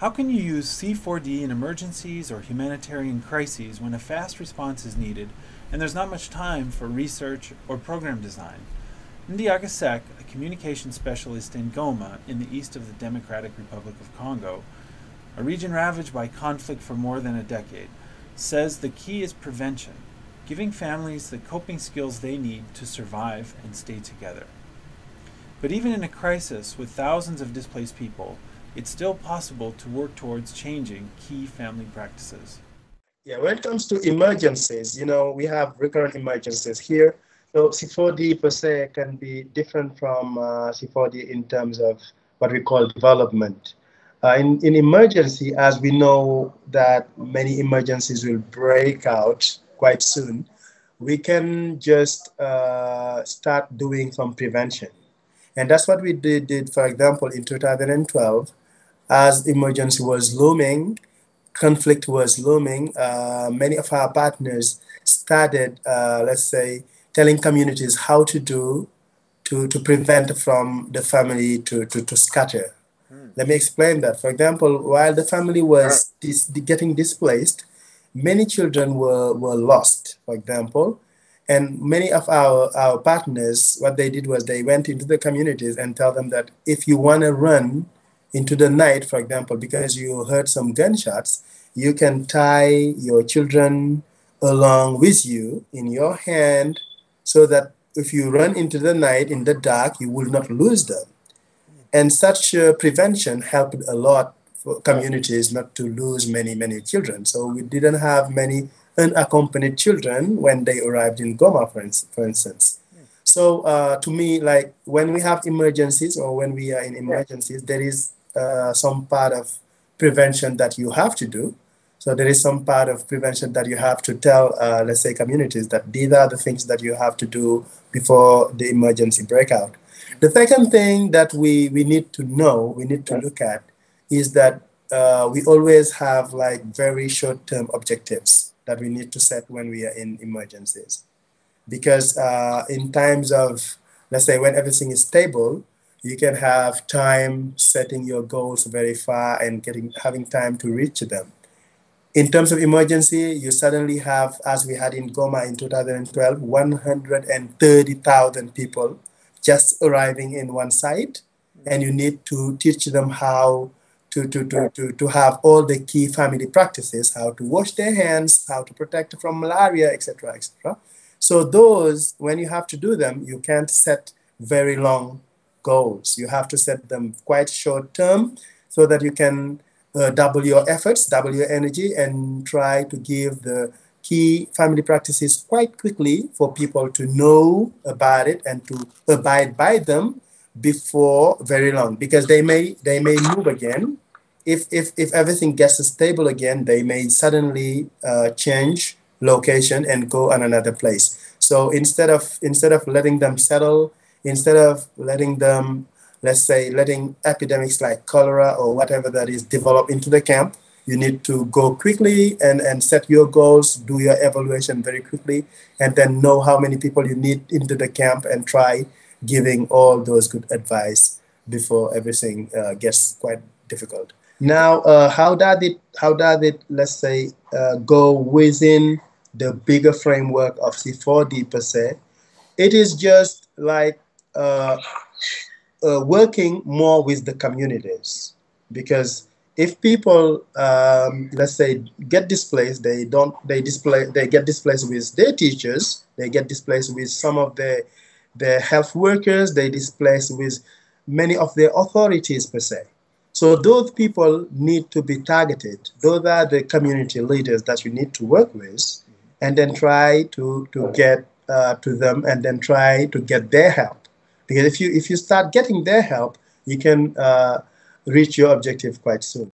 How can you use C4D in emergencies or humanitarian crises when a fast response is needed and there's not much time for research or program design? Ndiaga Seck, a communications specialist in Goma in the east of the Democratic Republic of Congo, a region ravaged by conflict for more than a decade, says the key is prevention, giving families the coping skills they need to survive and stay together. But even in a crisis with thousands of displaced people, it's still possible to work towards changing key family practices. Yeah, when it comes to emergencies, we have recurrent emergencies here. So C4D per se can be different from C4D in terms of what we call development. In emergency, as we know that many emergencies will break out quite soon, we can just start doing some prevention. And that's what we did, for example, in 2012, as emergency was looming, conflict was looming, many of our partners started, let's say, telling communities how to do to prevent from the family to scatter. Let me explain that. For example, while the family was getting displaced, many children were lost, for example. And many of our partners, what they did was they went into the communities and tell them that if you want to run into the night, for example, because you heard some gunshots, you can tie your children along with you in your hand so that if you run into the night in the dark, you will not lose them. And such prevention helped a lot for communities not to lose many children. So we didn't have many unaccompanied children when they arrived in Goma, for instance. So to me, like when we have emergencies or when we are in emergencies, there is some part of prevention that you have to do. So there is some part of prevention that you have to tell, let's say, communities that these are the things that you have to do before the emergency breakout. The second thing that we need to know, we need to look at, is that we always have like very short-term objectives that we need to set when we are in emergencies. Because in times of, let's say, when everything is stable, you can have time setting your goals very far and having time to reach them. In terms of emergency, you suddenly have, as we had in Goma in 2012, 130,000 people just arriving in one site, and you need to teach them how to have all the key family practices, how to wash their hands, how to protect from malaria, etc., etc. So those, when you have to do them, you can't set very long goals. You have to set them quite short term so that you can double your efforts, double your energy, and try to give the key family practices quite quickly for people to know about it and to abide by them before very long, because they may move again. If everything gets stable again, they may suddenly change location and go on another place. So instead of letting them settle, instead of letting them, let's say, letting epidemics like cholera or whatever that is develop into the camp, you need to go quickly and set your goals, do your evaluation very quickly, and then know how many people you need into the camp and try giving all those good advice before everything gets quite difficult. Now, how does it, let's say, go within the bigger framework of C4D per se? It is just like working more with the communities, because if people, let's say, get displaced, they get displaced with their teachers, they get displaced with some of their health workers, they displaced with many of their authorities per se. So those people need to be targeted. Those are the community leaders that you need to work with, and then try to get to them, and then try to get their help. Because if you start getting their help, you can reach your objective quite soon.